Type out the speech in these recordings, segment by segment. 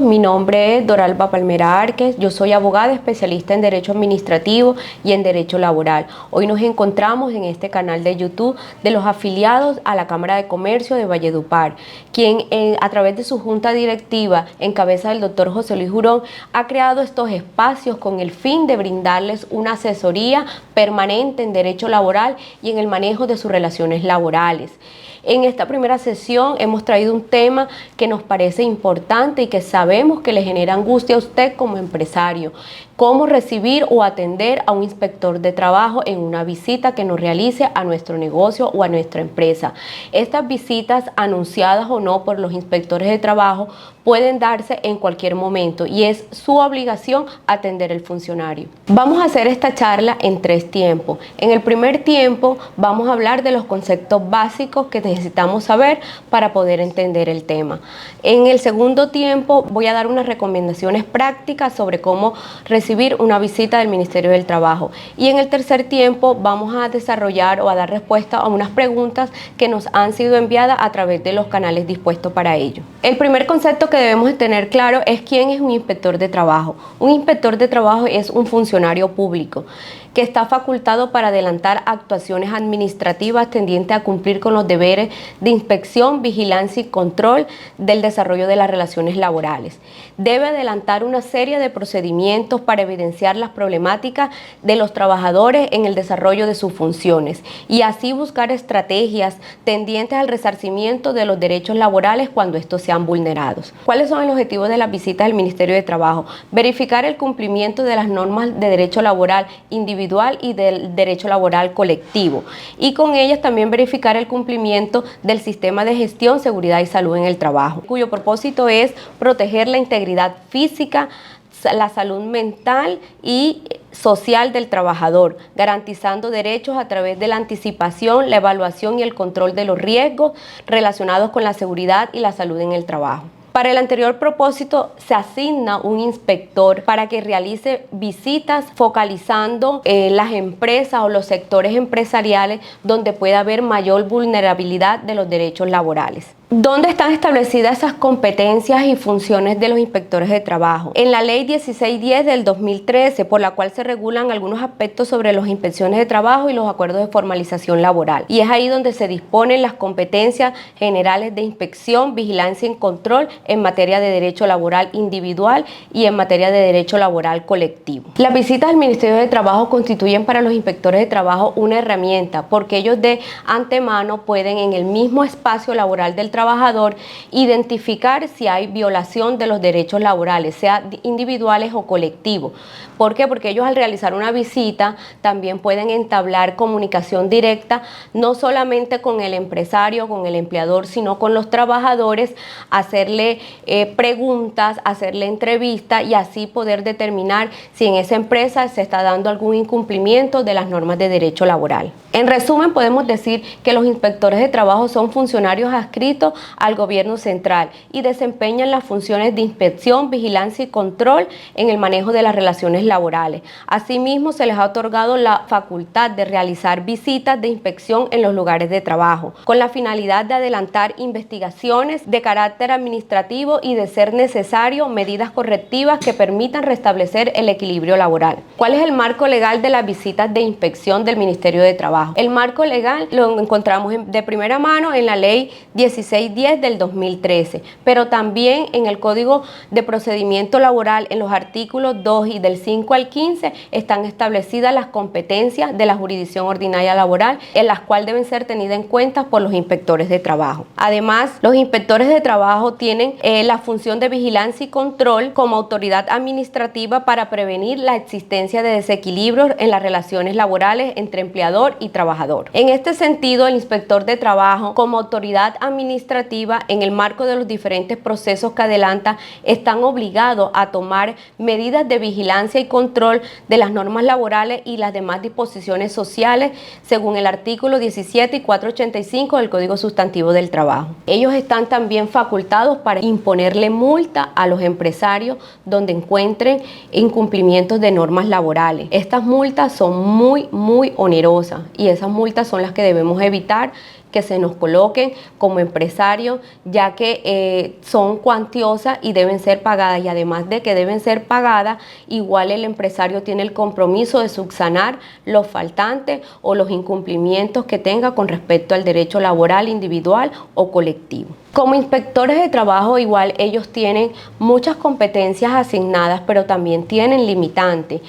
mi nombre es Doralba Palmera Arques, yo soy abogada especialista en Derecho Administrativo y en Derecho Laboral. Hoy nos encontramos en este canal de YouTube de los afiliados a la Cámara de Comercio de Valledupar, quien a través de su junta directiva, en cabeza del doctor José Luis Jurón, ha creado estos espacios con el fin de brindarles una asesoría permanente en Derecho Laboral y en el manejo de sus relaciones laborales. En esta primera sesión hemos traído un tema que nos parece importante y que sabemos que le genera angustia a usted como empresario: cómo recibir o atender a un inspector de trabajo en una visita que nos realice a nuestro negocio o a nuestra empresa. Estas visitas, anunciadas o no por los inspectores de trabajo, pueden darse en cualquier momento y es su obligación atender al funcionario. Vamos a hacer esta charla en 3 tiempos. En el primer tiempo vamos a hablar de los conceptos básicos que necesitamos saber para poder entender el tema. En el segundo tiempo voy a dar unas recomendaciones prácticas sobre cómo recibir una visita del Ministerio del Trabajo. Y en el tercer tiempo vamos a desarrollar o a dar respuesta a unas preguntas que nos han sido enviadas a través de los canales dispuestos para ello. El primer concepto que debemos tener claro es quién es un inspector de trabajo. Un inspector de trabajo es un funcionario público que está facultado para adelantar actuaciones administrativas tendientes a cumplir con los deberes de inspección, vigilancia y control del desarrollo de las relaciones laborales. Debe adelantar una serie de procedimientos para evidenciar las problemáticas de los trabajadores en el desarrollo de sus funciones y así buscar estrategias tendientes al resarcimiento de los derechos laborales cuando estos sean vulnerados. ¿Cuáles son los objetivos de las visitas del Ministerio de Trabajo? Verificar el cumplimiento de las normas de derecho laboral individual y del derecho laboral colectivo, y con ellas también verificar el cumplimiento del sistema de gestión, seguridad y salud en el trabajo, cuyo propósito es proteger la integridad física, la salud mental y social del trabajador, garantizando derechos a través de la anticipación, la evaluación y el control de los riesgos relacionados con la seguridad y la salud en el trabajo. Para el anterior propósito se asigna un inspector para que realice visitas focalizando las empresas o los sectores empresariales donde pueda haber mayor vulnerabilidad de los derechos laborales. ¿Dónde están establecidas esas competencias y funciones de los inspectores de trabajo? En la Ley 1610 del 2013, por la cual se regulan algunos aspectos sobre las inspecciones de trabajo y los acuerdos de formalización laboral. Y es ahí donde se disponen las competencias generales de inspección, vigilancia y control en materia de derecho laboral individual y en materia de derecho laboral colectivo. Las visitas al Ministerio de Trabajo constituyen para los inspectores de trabajo una herramienta, porque ellos de antemano pueden, en el mismo espacio laboral del trabajador, identificar si hay violación de los derechos laborales, sea individuales o colectivos. ¿Por qué? Porque ellos, al realizar una visita, también pueden entablar comunicación directa, no solamente con el empresario, con el empleador, sino con los trabajadores, hacerle preguntas, hacerle entrevistas y así poder determinar si en esa empresa se está dando algún incumplimiento de las normas de derecho laboral. En resumen, podemos decir que los inspectores de trabajo son funcionarios adscritos al gobierno central y desempeñan las funciones de inspección, vigilancia y control en el manejo de las relaciones laborales. Asimismo, se les ha otorgado la facultad de realizar visitas de inspección en los lugares de trabajo, con la finalidad de adelantar investigaciones de carácter administrativo y, de ser necesario, medidas correctivas que permitan restablecer el equilibrio laboral. ¿Cuál es el marco legal de las visitas de inspección del Ministerio de Trabajo? El marco legal lo encontramos de primera mano en la Ley 1610 del 2013, pero también en el Código de Procedimiento Laboral, en los artículos 2 y del 5 al 15, están establecidas las competencias de la jurisdicción ordinaria laboral, en las cuales deben ser tenidas en cuenta por los inspectores de trabajo. Además, los inspectores de trabajo tienen la función de vigilancia y control como autoridad administrativa para prevenir la existencia de desequilibrios en las relaciones laborales entre empleador y trabajador. En este sentido, el inspector de trabajo, como autoridad administrativa, en el marco de los diferentes procesos que adelanta, están obligados a tomar medidas de vigilancia y control de las normas laborales y las demás disposiciones sociales según el artículo 17 y 485 del Código Sustantivo del Trabajo. Ellos están también facultados para imponerle multa a los empresarios donde encuentren incumplimientos de normas laborales. Estas multas son muy onerosas y esas multas son las que debemos evitar que se nos coloquen como empresarios, ya que son cuantiosas y deben ser pagadas, y además de que deben ser pagadas, igual el empresario tiene el compromiso de subsanar los faltantes o los incumplimientos que tenga con respecto al derecho laboral individual o colectivo. Como inspectores de trabajo, igual ellos tienen muchas competencias asignadas, pero también tienen limitantes.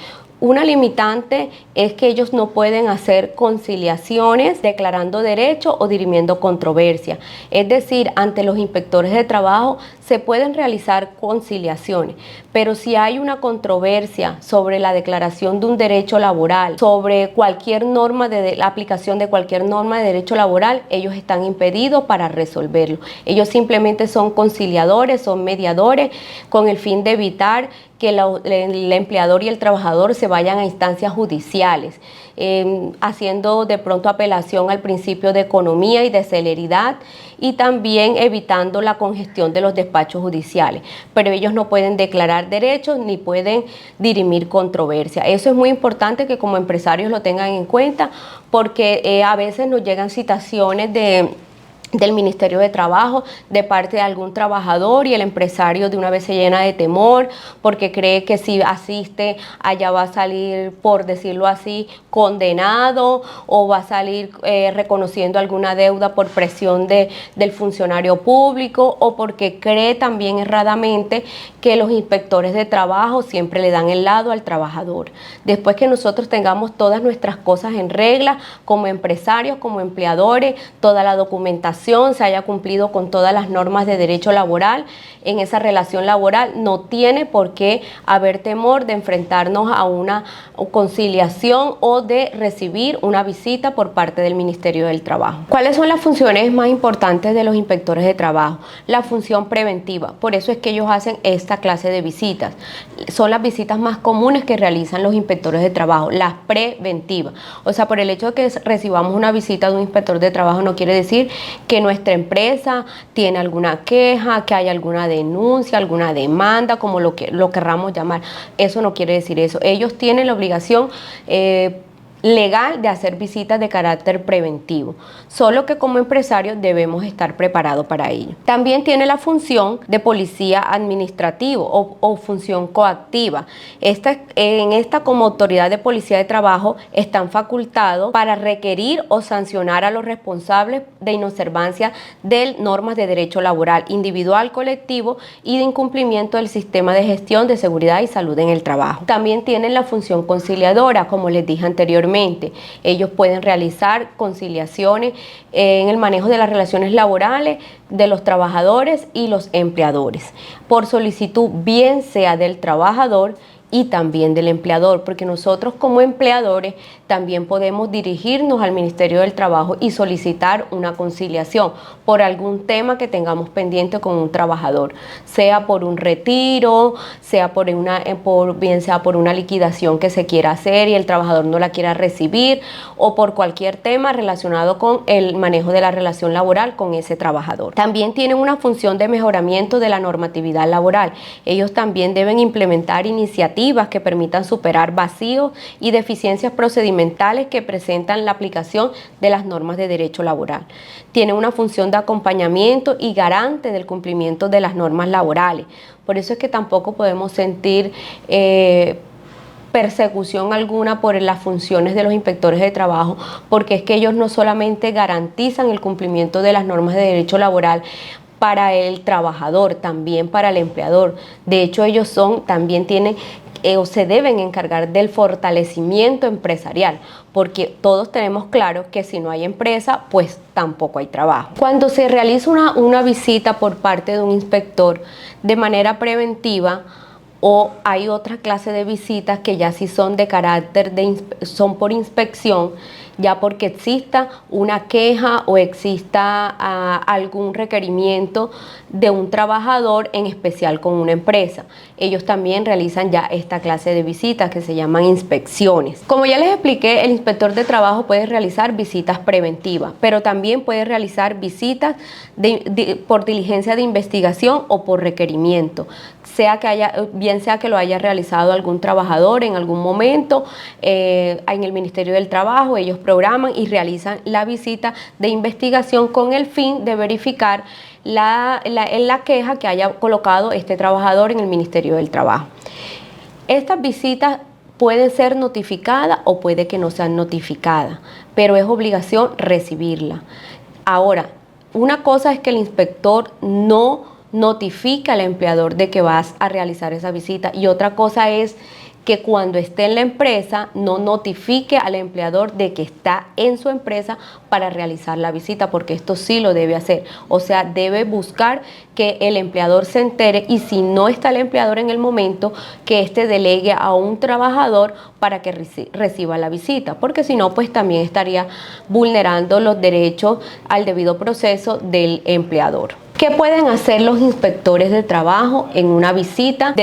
Una limitante es que ellos no pueden hacer conciliaciones declarando derecho o dirimiendo controversia. Es decir, ante los inspectores de trabajo se pueden realizar conciliaciones, pero si hay una controversia sobre la declaración de un derecho laboral, sobre cualquier norma de la aplicación de cualquier norma de derecho laboral, ellos están impedidos para resolverlo. Ellos simplemente son conciliadores, son mediadores, con el fin de evitar que el empleador y el trabajador se vayan a instancias judiciales, haciendo de pronto apelación al principio de economía y de celeridad, y también evitando la congestión de los despachos judiciales. Pero ellos no pueden declarar derechos ni pueden dirimir controversia. Eso es muy importante que como empresarios lo tengan en cuenta, porque a veces nos llegan citaciones del Ministerio de Trabajo de parte de algún trabajador, y el empresario de una vez se llena de temor porque cree que si asiste allá va a salir, por decirlo así, condenado, o va a salir reconociendo alguna deuda por presión del funcionario público, o porque cree también erradamente que los inspectores de trabajo siempre le dan el lado al trabajador. Después que nosotros tengamos todas nuestras cosas en regla como empresarios, como empleadores, toda la documentación, se haya cumplido con todas las normas de derecho laboral en esa relación laboral, no tiene por qué haber temor de enfrentarnos a una conciliación o de recibir una visita por parte del Ministerio del Trabajo. ¿Cuáles son las funciones más importantes de los inspectores de trabajo? La función preventiva, por eso es que ellos hacen esta clase de visitas. Son las visitas más comunes que realizan los inspectores de trabajo, las preventivas. O sea, por el hecho de que recibamos una visita de un inspector de trabajo no quiere decir que nuestra empresa tiene alguna queja, que haya alguna denuncia, alguna demanda, como lo querramos llamar. Eso no quiere decir eso. Ellos tienen la obligación legal de hacer visitas de carácter preventivo, solo que como empresarios debemos estar preparados para ello. También tiene la función de policía administrativo o función coactiva. En esta como autoridad de policía de trabajo están facultados para requerir o sancionar a los responsables de inobservancia de normas de derecho laboral individual, colectivo y de incumplimiento del sistema de gestión de seguridad y salud en el trabajo. También tienen la función conciliadora, como les dije anteriormente. Ellos pueden realizar conciliaciones en el manejo de las relaciones laborales de los trabajadores y los empleadores, por solicitud bien sea del trabajador y también del empleador, porque nosotros como empleadores también podemos dirigirnos al Ministerio del Trabajo y solicitar una conciliación por algún tema que tengamos pendiente con un trabajador, sea por un retiro, sea bien sea por una liquidación que se quiera hacer y el trabajador no la quiera recibir, o por cualquier tema relacionado con el manejo de la relación laboral con ese trabajador. También tienen una función de mejoramiento de la normatividad laboral. Ellos también deben implementar iniciativas que permitan superar vacíos y deficiencias procedimentales que presentan la aplicación de las normas de derecho laboral. Tiene una función de acompañamiento y garante del cumplimiento de las normas laborales. Por eso es que tampoco podemos sentir persecución alguna por las funciones de los inspectores de trabajo, porque es que ellos no solamente garantizan el cumplimiento de las normas de derecho laboral para el trabajador, también para el empleador. De hecho, ellos también tienen o se deben encargar del fortalecimiento empresarial, porque todos tenemos claro que si no hay empresa, pues tampoco hay trabajo. Cuando se realiza una visita por parte de un inspector de manera preventiva, o hay otra clase de visitas que ya sí son de carácter son por inspección, ya porque exista una queja o exista algún requerimiento de un trabajador, en especial con una empresa. Ellos también realizan ya esta clase de visitas que se llaman inspecciones. Como ya les expliqué, el inspector de trabajo puede realizar visitas preventivas, pero también puede realizar visitas por diligencia de investigación o por requerimiento, bien sea que lo haya realizado algún trabajador en algún momento en el Ministerio del Trabajo. Ellos programan y realizan la visita de investigación con el fin de verificar la queja que haya colocado este trabajador en el Ministerio del Trabajo. Estas visitas pueden ser notificadas o puede que no sean notificadas, pero es obligación recibirla. Ahora, una cosa es que el inspector no notifica al empleador de que vas a realizar esa visita, y otra cosa es que cuando esté en la empresa no notifique al empleador de que está en su empresa para realizar la visita, porque esto sí lo debe hacer. O sea, debe buscar que el empleador se entere, y si no está el empleador en el momento, que éste delegue a un trabajador para que reciba la visita, porque si no, pues también estaría vulnerando los derechos al debido proceso del empleador. ¿Qué pueden hacer los inspectores de trabajo en una visita,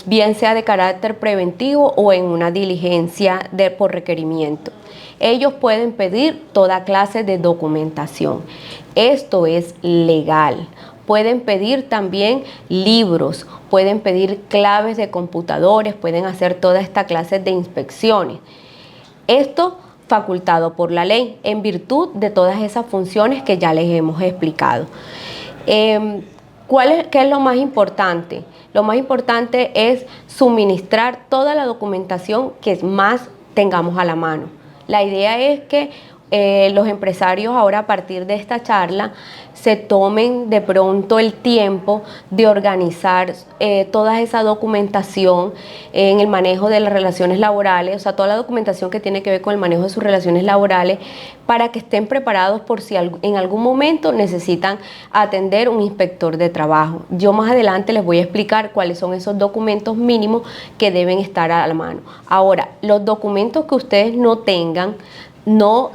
bien sea de carácter preventivo o en una diligencia por requerimiento? Ellos pueden pedir toda clase de documentación. Esto es legal. Pueden pedir también libros, pueden pedir claves de computadores, pueden hacer toda esta clase de inspecciones. Esto facultado por la ley en virtud de todas esas funciones que ya les hemos explicado. ¿Qué es lo más importante? Lo más importante es suministrar toda la documentación que más tengamos a la mano. La idea es que los empresarios ahora, a partir de esta charla, se tomen de pronto el tiempo de organizar toda esa documentación en el manejo de las relaciones laborales, o sea, toda la documentación que tiene que ver con el manejo de sus relaciones laborales, para que estén preparados por si en algún momento necesitan atender un inspector de trabajo. Yo más adelante les voy a explicar cuáles son esos documentos mínimos que deben estar a la mano. Ahora, los documentos que ustedes no tengan, no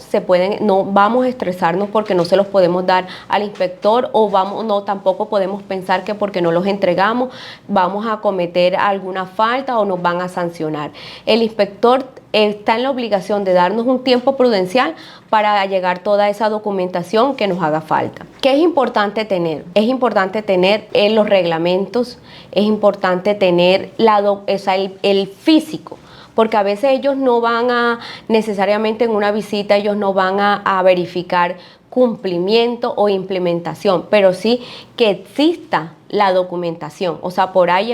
vamos a estresarnos porque no se los podemos dar al inspector, o tampoco podemos pensar que porque no los entregamos vamos a cometer alguna falta o nos van a sancionar. El inspector está en la obligación de darnos un tiempo prudencial para llegar toda esa documentación que nos haga falta. ¿Qué es importante tener? Es importante tener los reglamentos, es importante tener el físico, porque a veces ellos no van a, necesariamente en una visita, ellos no van a verificar cumplimiento o implementación, pero sí que exista la documentación. O sea, por ahí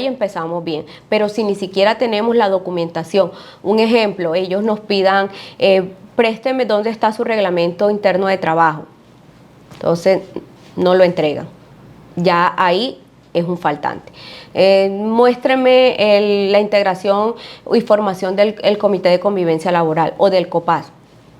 empezamos bien, pero si ni siquiera tenemos la documentación, un ejemplo, ellos nos pidan, présteme dónde está su reglamento interno de trabajo, entonces no lo entregan, ya ahí es un faltante. Muéstreme la integración y formación del Comité de Convivencia Laboral o del COPAS.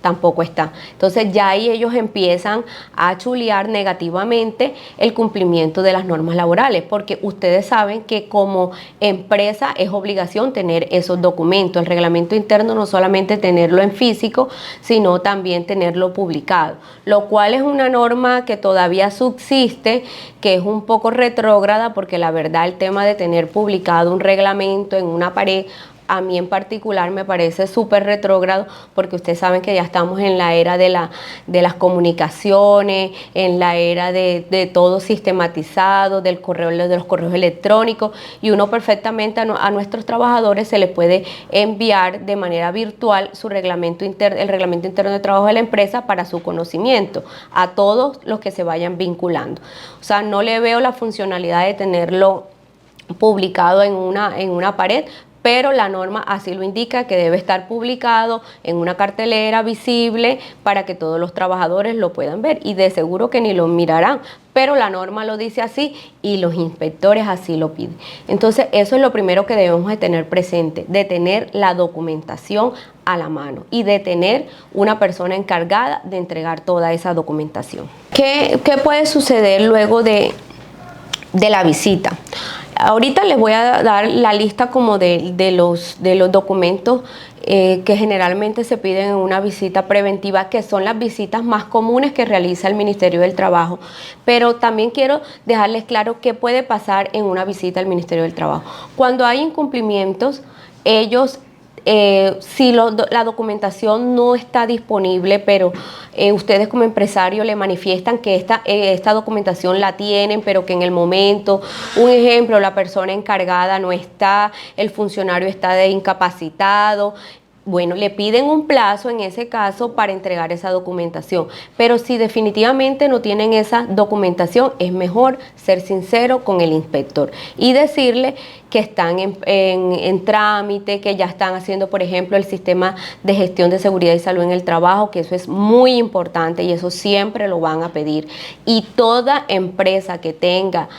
Tampoco está. Entonces ya ahí ellos empiezan a chulear negativamente el cumplimiento de las normas laborales, porque ustedes saben que como empresa es obligación tener esos documentos. El reglamento interno no solamente tenerlo en físico, sino también tenerlo publicado, lo cual es una norma que todavía subsiste, que es un poco retrógrada, porque la verdad el tema de tener publicado un reglamento en una pared, a mí en particular me parece súper retrógrado, porque ustedes saben que ya estamos en la era de las comunicaciones, en la era de todo sistematizado, de los correos electrónicos, y uno perfectamente a nuestros trabajadores se les puede enviar de manera virtual el reglamento interno de trabajo de la empresa para su conocimiento, a todos los que se vayan vinculando. O sea, no le veo la funcionalidad de tenerlo publicado en una pared, pero la norma así lo indica, que debe estar publicado en una cartelera visible para que todos los trabajadores lo puedan ver, y de seguro que ni lo mirarán, pero la norma lo dice así y los inspectores así lo piden. Entonces eso es lo primero que debemos de tener presente, de tener la documentación a la mano y de tener una persona encargada de entregar toda esa documentación. ¿Qué puede suceder luego de la visita? Ahorita les voy a dar la lista como de los documentos que generalmente se piden en una visita preventiva, que son las visitas más comunes que realiza el Ministerio del Trabajo. Pero también quiero dejarles claro qué puede pasar en una visita al Ministerio del Trabajo. Cuando hay incumplimientos, ellos la documentación no está disponible, pero ustedes como empresario le manifiestan que esta documentación la tienen, pero que en el momento, un ejemplo, la persona encargada no está, el funcionario está incapacitado. Bueno, le piden un plazo en ese caso para entregar esa documentación, pero si definitivamente no tienen esa documentación, es mejor ser sincero con el inspector y decirle que están en trámite, que ya están haciendo, por ejemplo, el sistema de gestión de seguridad y salud en el trabajo, que eso es muy importante y eso siempre lo van a pedir. Y toda empresa que tenga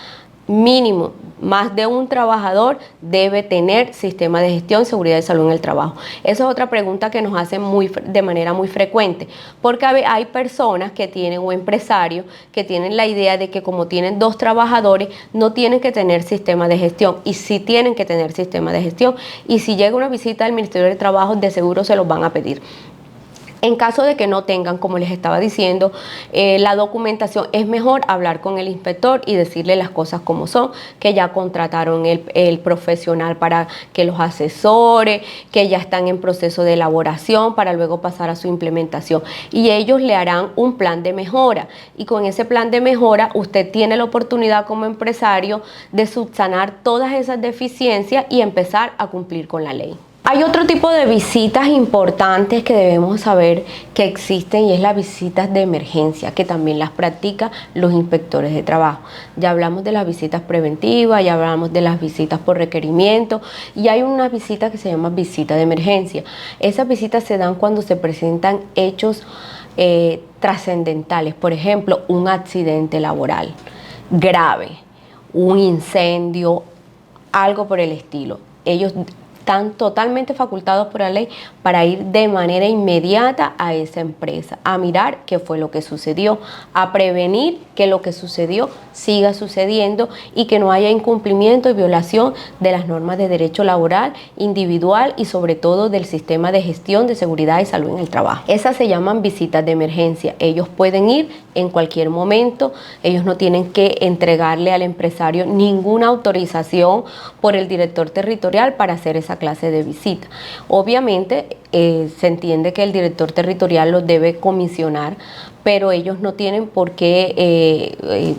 mínimo más de un trabajador debe tener sistema de gestión, seguridad y salud en el trabajo. Esa es otra pregunta que nos hacen de manera muy frecuente, porque hay personas que tienen o empresarios que tienen la idea de que como tienen 2 trabajadores no tienen que tener sistema de gestión, y sí tienen que tener sistema de gestión, y si llega una visita del Ministerio de Trabajo de seguro se los van a pedir. En caso de que no tengan, como les estaba diciendo, la documentación, es mejor hablar con el inspector y decirle las cosas como son, que ya contrataron el profesional para que los asesore, que ya están en proceso de elaboración para luego pasar a su implementación. Y ellos le harán un plan de mejora. Y con ese plan de mejora, usted tiene la oportunidad como empresario de subsanar todas esas deficiencias y empezar a cumplir con la ley. Hay otro tipo de visitas importantes que debemos saber que existen, y es las visitas de emergencia, que también las practican los inspectores de trabajo. Ya hablamos de las visitas preventivas, ya hablamos de las visitas por requerimiento, y hay una visita que se llama visita de emergencia. Esas visitas se dan cuando se presentan hechos trascendentales, por ejemplo, un accidente laboral grave, un incendio, algo por el estilo. Ellos están totalmente facultados por la ley para ir de manera inmediata a esa empresa, a mirar qué fue lo que sucedió, a prevenir que lo que sucedió siga sucediendo y que no haya incumplimiento y violación de las normas de derecho laboral, individual y sobre todo del sistema de gestión de seguridad y salud en el trabajo. Esas se llaman visitas de emergencia. Ellos pueden ir en cualquier momento, ellos no tienen que entregarle al empresario ninguna autorización por el director territorial para hacer esa clase de visita. Obviamente se entiende que el director territorial los debe comisionar, pero ellos no tienen por qué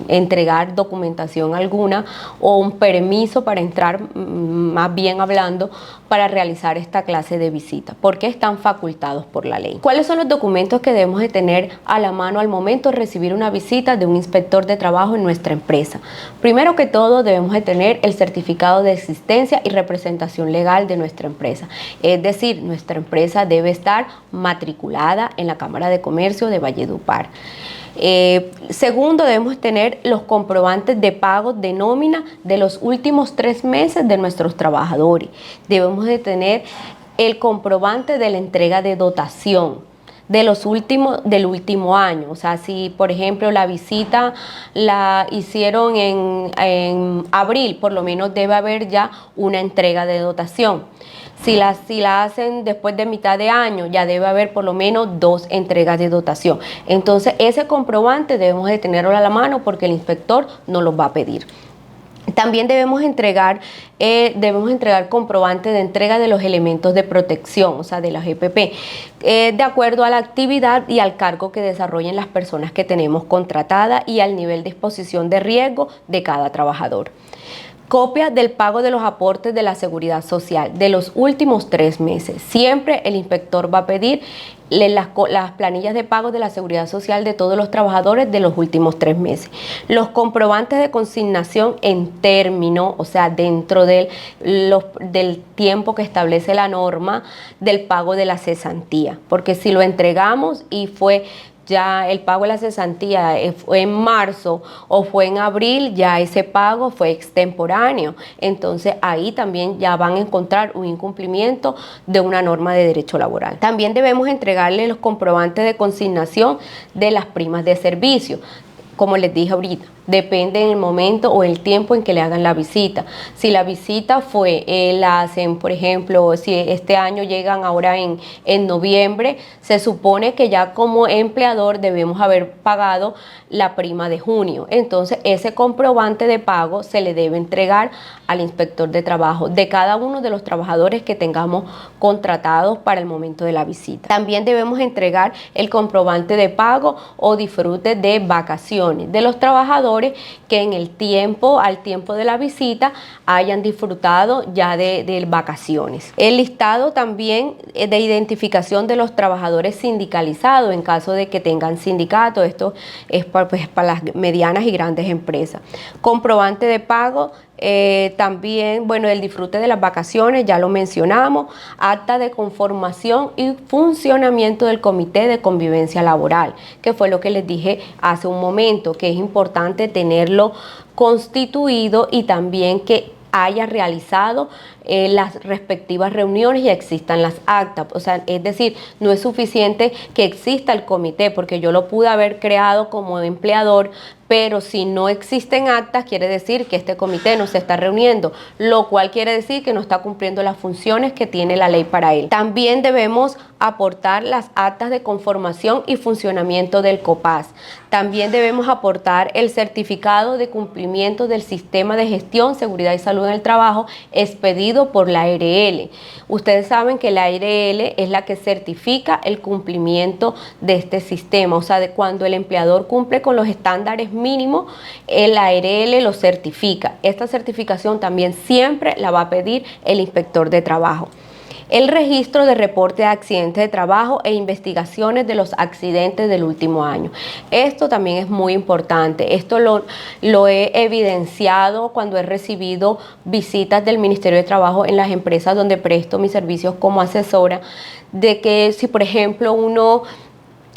entregar documentación alguna o un permiso para entrar, más bien hablando, para realizar esta clase de visita, porque están facultados por la ley. ¿Cuáles son los documentos que debemos de tener a la mano al momento de recibir una visita de un inspector de trabajo en nuestra empresa? Primero que todo, debemos de tener el certificado de existencia y representación legal de nuestra empresa. Es decir, nuestra empresa debe estar matriculada en la Cámara de Comercio de Valledupar. Segundo, debemos tener los comprobantes de pago de nómina de los últimos 3 meses de nuestros trabajadores. Debemos de tener el comprobante de la entrega de dotación del último año. O sea, si por ejemplo la visita la hicieron en abril, por lo menos debe haber ya una entrega de dotación. Si la hacen después de mitad de año, ya debe haber por lo menos 2 entregas de dotación. Entonces ese comprobante debemos de tenerlo a la mano porque el inspector nos lo va a pedir. También debemos entregar comprobantes de entrega de los elementos de protección, o sea, de las EPP, de acuerdo a la actividad y al cargo que desarrollen las personas que tenemos contratadas y al nivel de exposición de riesgo de cada trabajador. Copia del pago de los aportes de la seguridad social de los últimos 3 meses. Siempre el inspector va a pedir las planillas de pago de la seguridad social de todos los trabajadores de los últimos 3 meses. Los comprobantes de consignación en término, o sea, dentro del tiempo que establece la norma del pago de la cesantía. Porque si lo entregamos y fue ya el pago de la cesantía fue en marzo o fue en abril, ya ese pago fue extemporáneo. Entonces ahí también ya van a encontrar un incumplimiento de una norma de derecho laboral. También debemos entregarle los comprobantes de consignación de las primas de servicio. Como les dije ahorita, Depende en el momento o el tiempo en que le hagan la visita. Si la visita la hacen, por ejemplo, si este año llegan ahora en noviembre, se supone que ya como empleador debemos haber pagado la prima de junio. Entonces, ese comprobante de pago se le debe entregar al inspector de trabajo de cada uno de los trabajadores que tengamos contratados para el momento de la visita. También debemos entregar el comprobante de pago o disfrute de vacaciones de los trabajadores que al tiempo de la visita hayan disfrutado ya de vacaciones. El listado también de identificación de los trabajadores sindicalizados en caso de que tengan sindicato. Esto es para las medianas y grandes empresas. Comprobante de pago. También, bueno, el disfrute de las vacaciones, ya lo mencionamos, acta de conformación y funcionamiento del comité de convivencia laboral, que fue lo que les dije hace un momento, que es importante tenerlo constituido y también que haya realizado las respectivas reuniones y existan las actas. O sea, es decir, no es suficiente que exista el comité, porque yo lo pude haber creado como empleador, pero si no existen actas, quiere decir que este comité no se está reuniendo, lo cual quiere decir que no está cumpliendo las funciones que tiene la ley para él. También debemos aportar las actas de conformación y funcionamiento del COPAS. También debemos aportar el certificado de cumplimiento del sistema de gestión, seguridad y salud en el trabajo expedido por la ARL. Ustedes saben que la ARL es la que certifica el cumplimiento de este sistema, o sea, de cuando el empleador cumple con los estándares mínimos, el ARL lo certifica. Esta certificación también siempre la va a pedir el inspector de trabajo. El registro de reporte de accidentes de trabajo e investigaciones de los accidentes del último año. Esto también es muy importante. Esto lo he evidenciado cuando he recibido visitas del Ministerio de Trabajo en las empresas donde presto mis servicios como asesora, de que si por ejemplo uno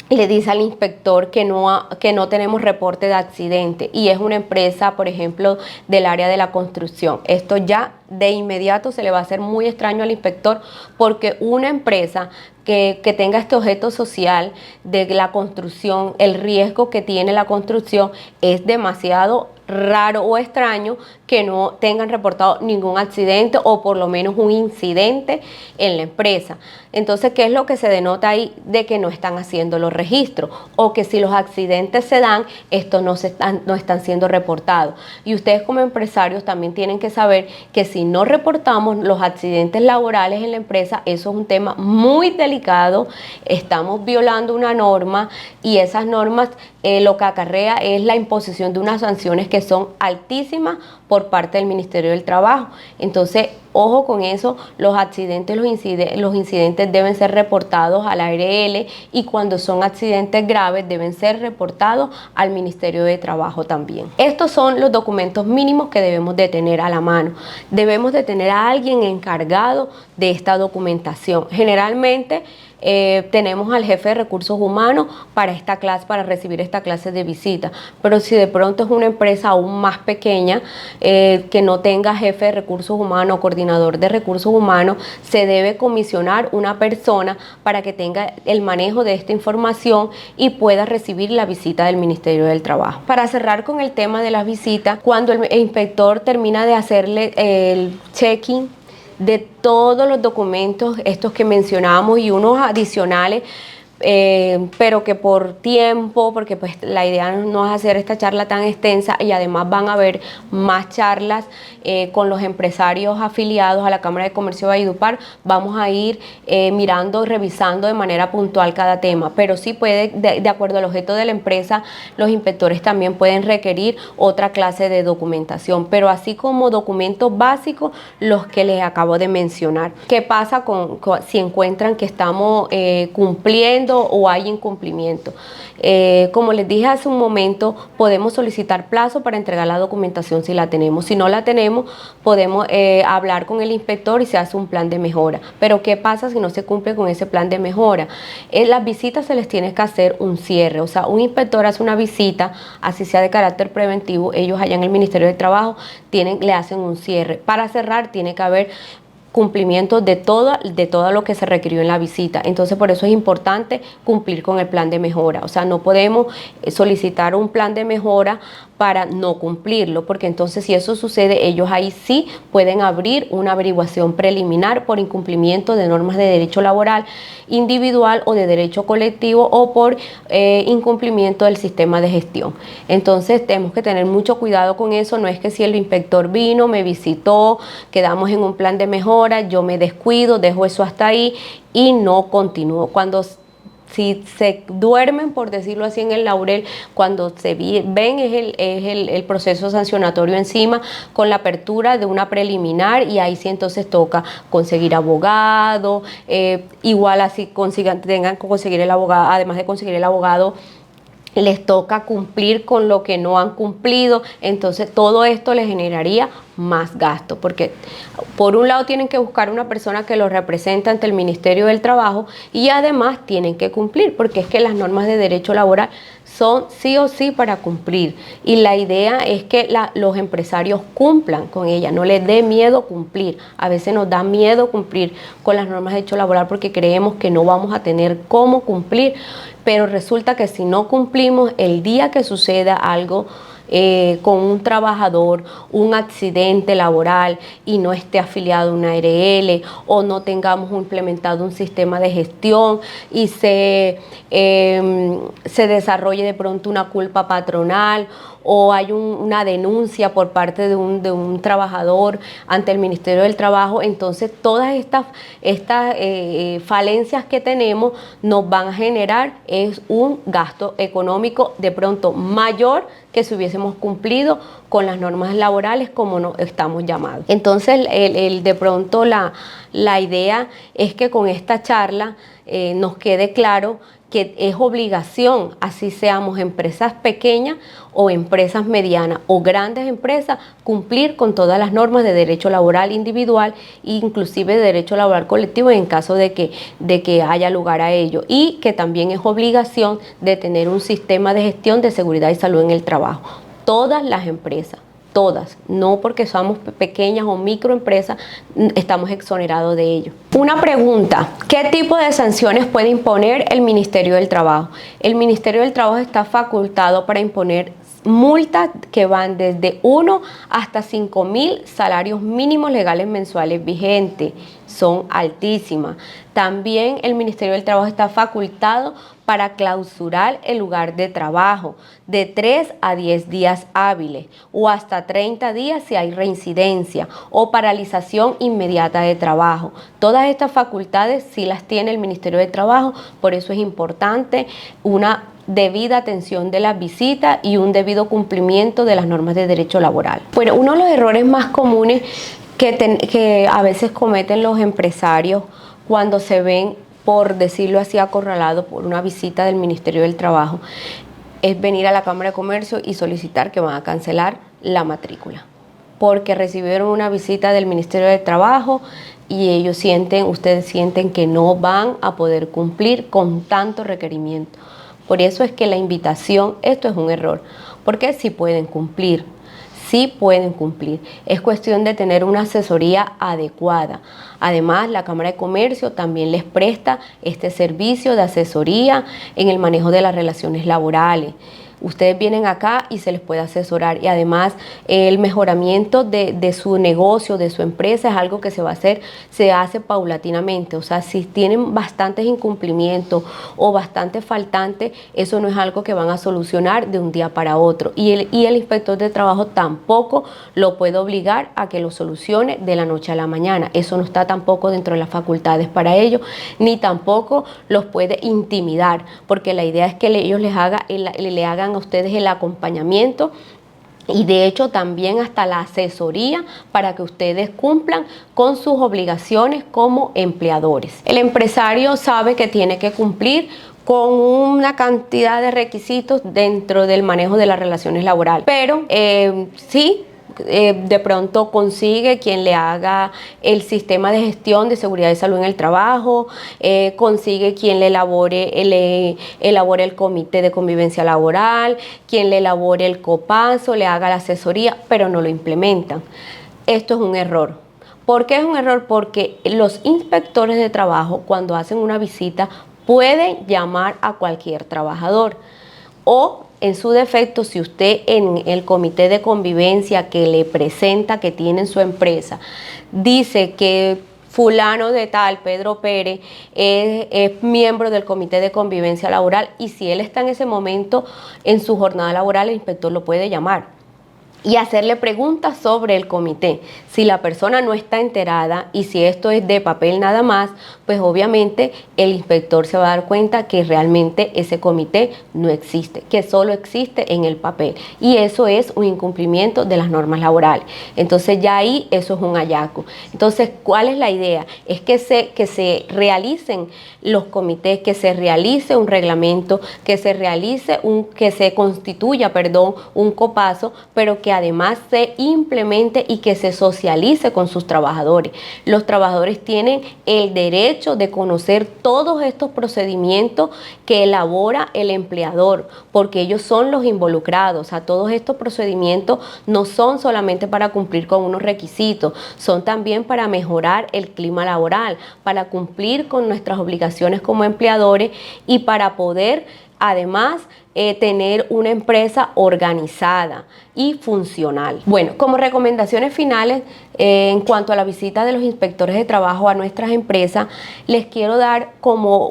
le dice al inspector que no tenemos reporte de accidente y es una empresa, por ejemplo, del área de la construcción. Esto ya de inmediato se le va a hacer muy extraño al inspector, porque una empresa que tenga este objeto social de la construcción, el riesgo que tiene la construcción, es demasiado raro o extraño que no tengan reportado ningún accidente o por lo menos un incidente en la empresa. Entonces, ¿qué es lo que se denota ahí? De que no están haciendo los registros, o que si los accidentes se dan, estos no están siendo reportados. Y ustedes como empresarios también tienen que saber que si no reportamos los accidentes laborales en la empresa, eso es un tema muy delicado. Estamos violando una norma y esas normas lo que acarrea es la imposición de unas sanciones que son altísimas por parte del Ministerio del Trabajo. Entonces, ojo con eso, los accidentes, los incidentes deben ser reportados a la ARL, y cuando son accidentes graves deben ser reportados al Ministerio de Trabajo también. Estos son los documentos mínimos que debemos de tener a la mano. Debemos de tener a alguien encargado de esta documentación. Generalmente tenemos al jefe de recursos humanos para esta clase, para recibir esta clase de visita, pero si de pronto es una empresa aún más pequeña que no tenga jefe de recursos humanos o coordinador de recursos humanos, se debe comisionar una persona para que tenga el manejo de esta información y pueda recibir la visita del Ministerio del Trabajo. Para cerrar con el tema de las visitas, cuando el inspector termina de hacerle el check-in de todos los documentos estos que mencionamos y unos adicionales, pero que por tiempo, porque pues la idea no es hacer esta charla tan extensa, y además van a haber más charlas con los empresarios afiliados a la Cámara de Comercio de Valledupar. Vamos a ir mirando, revisando de manera puntual cada tema, pero sí puede, de acuerdo al objeto de la empresa, los inspectores también pueden requerir otra clase de documentación, pero así como documentos básicos, los que les acabo de mencionar. ¿Qué pasa si encuentran que estamos cumpliendo o hay incumplimiento? Como les dije hace un momento, podemos solicitar plazo para entregar la documentación si la tenemos. Si no la tenemos, podemos hablar con el inspector y se hace un plan de mejora. Pero ¿qué pasa si no se cumple con ese plan de mejora? Las visitas se les tiene que hacer un cierre. O sea, un inspector hace una visita, así sea de carácter preventivo, ellos allá en el Ministerio de Trabajo le hacen un cierre. Para cerrar tiene que haber cumplimiento de todo lo que se requirió en la visita. Entonces, por eso es importante cumplir con el plan de mejora. O sea, no podemos solicitar un plan de mejora para no cumplirlo, porque entonces si eso sucede, ellos ahí sí pueden abrir una averiguación preliminar por incumplimiento de normas de derecho laboral individual o de derecho colectivo o por incumplimiento del sistema de gestión. Entonces tenemos que tener mucho cuidado con eso. No es que si el inspector vino, me visitó, quedamos en un plan de mejora, yo me descuido, dejo eso hasta ahí y no continúo. Si se duermen, por decirlo así, en el laurel, cuando se ven es el proceso sancionatorio encima, con la apertura de una preliminar, y ahí sí entonces toca conseguir abogado, igual así tengan que conseguir el abogado, además de conseguir el abogado, les toca cumplir con lo que no han cumplido. Entonces todo esto les generaría más gasto, porque por un lado tienen que buscar una persona que los represente ante el Ministerio del Trabajo y además tienen que cumplir, porque es que las normas de derecho laboral son sí o sí para cumplir, y la idea es que los empresarios cumplan con ellas, no les dé miedo cumplir. A veces nos da miedo cumplir con las normas de derecho laboral porque creemos que no vamos a tener cómo cumplir, pero resulta que si no cumplimos, el día que suceda algo con un trabajador, un accidente laboral y no esté afiliado a una ARL, o no tengamos implementado un sistema de gestión y se desarrolle de pronto una culpa patronal, o hay una denuncia por parte de un trabajador ante el Ministerio del Trabajo, entonces todas estas falencias que tenemos nos van a generar un gasto económico de pronto mayor que si hubiésemos cumplido con las normas laborales como nos estamos llamados. Entonces de pronto la idea es que con esta charla nos quede claro que es obligación, así seamos empresas pequeñas o empresas medianas o grandes empresas, cumplir con todas las normas de derecho laboral individual e inclusive de derecho laboral colectivo en caso de que haya lugar a ello, y que también es obligación de tener un sistema de gestión de seguridad y salud en el trabajo. Todas las empresas, todas, no porque somos pequeñas o microempresas estamos exonerados de ello. Una pregunta: ¿qué tipo de sanciones puede imponer el Ministerio del Trabajo? El Ministerio del Trabajo está facultado para imponer multas que van desde 1 hasta 5.000 salarios mínimos legales mensuales vigentes. Son altísimas. También el Ministerio del Trabajo está facultado para clausurar el lugar de trabajo de 3 a 10 días hábiles o hasta 30 días si hay reincidencia o paralización inmediata de trabajo. Todas estas facultades sí las tiene el Ministerio de Trabajo, por eso es importante una debida atención de las visitas y un debido cumplimiento de las normas de derecho laboral. Bueno, uno de los errores más comunes que a veces cometen los empresarios cuando se ven, por decirlo así, acorralados por una visita del Ministerio del Trabajo, es venir a la Cámara de Comercio y solicitar que van a cancelar la porque recibieron una visita del Ministerio del Trabajo y ustedes sienten que no van a poder cumplir con tanto requerimiento. Por eso es que la invitación, esto es un error, porque sí pueden cumplir. Sí pueden cumplir. Es cuestión de tener una asesoría adecuada. Además, la Cámara de Comercio también les presta este servicio de asesoría en el manejo de las relaciones laborales. Ustedes vienen acá y se les puede asesorar, y además el mejoramiento de su negocio, de su empresa, es algo que se hace paulatinamente. O sea, si tienen bastantes incumplimientos o bastantes faltantes, eso no es algo que van a solucionar de un día para otro, y el inspector de trabajo tampoco lo puede obligar a que lo solucione de la noche a la mañana. Eso no está tampoco dentro de las facultades para ello, ni tampoco los puede intimidar, porque la idea es que ellos le hagan a ustedes el acompañamiento y de hecho también hasta la asesoría para que ustedes cumplan con sus obligaciones como empleadores. El empresario sabe que tiene que cumplir con una cantidad de requisitos dentro del manejo de las relaciones laborales, pero sí, de pronto consigue quien le haga el sistema de gestión de seguridad y salud en el trabajo, consigue quien le elabore el comité de convivencia laboral, quien le elabore el copazo, le haga la asesoría, pero no lo implementan. Esto es un error, ¿Por qué es un error? Porque los inspectores de trabajo, cuando hacen una visita, pueden llamar a cualquier trabajador. O, en su defecto, si usted en el comité de convivencia que le presenta que tiene en su empresa, dice que fulano de tal, Pedro Pérez, es miembro del comité de convivencia laboral, y si él está en ese momento en su jornada laboral, el inspector lo puede llamar y hacerle preguntas sobre el comité. Si la persona no está enterada y si esto es de papel nada más, pues obviamente el inspector se va a dar cuenta que realmente ese comité no existe, que solo existe en el papel, y eso es un incumplimiento de las normas laborales. Entonces ya ahí eso es un hallazgo. Entonces, ¿cuál es la idea? Es que se realicen los comités, que se realice un reglamento, que se constituya, un copazo, pero que además se implemente y que se socialice con sus trabajadores. Los trabajadores tienen el derecho de conocer todos estos procedimientos que elabora el empleador, porque ellos son los involucrados. O sea, todos estos procedimientos no son solamente para cumplir con unos requisitos, son también para mejorar el clima laboral, para cumplir con nuestras obligaciones como empleadores y para poder además tener una empresa organizada y funcional. Bueno, como recomendaciones finales en cuanto a la visita de los inspectores de trabajo a nuestras empresas, les quiero dar como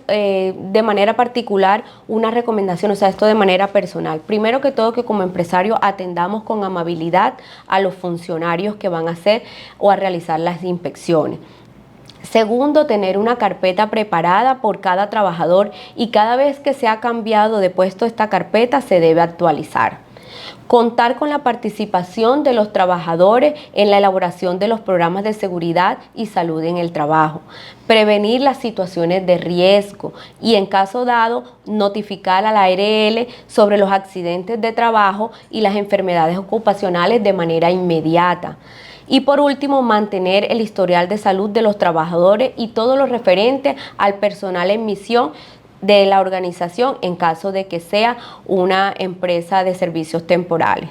de manera particular, una recomendación, o sea, esto de manera personal. Primero que todo, que como empresario atendamos con amabilidad a los funcionarios que van a hacer o a realizar las inspecciones. Segundo, tener una carpeta preparada por cada trabajador, y cada vez que se ha cambiado de puesto esta carpeta se debe actualizar. Contar con la participación de los trabajadores en la elaboración de los programas de seguridad y salud en el trabajo. Prevenir las situaciones de riesgo y, en caso dado, notificar a la ARL sobre los accidentes de trabajo y las enfermedades ocupacionales de manera inmediata. Y por último, mantener el historial de salud de los trabajadores y todo lo referente al personal en misión de la organización en caso de que sea una empresa de servicios temporales.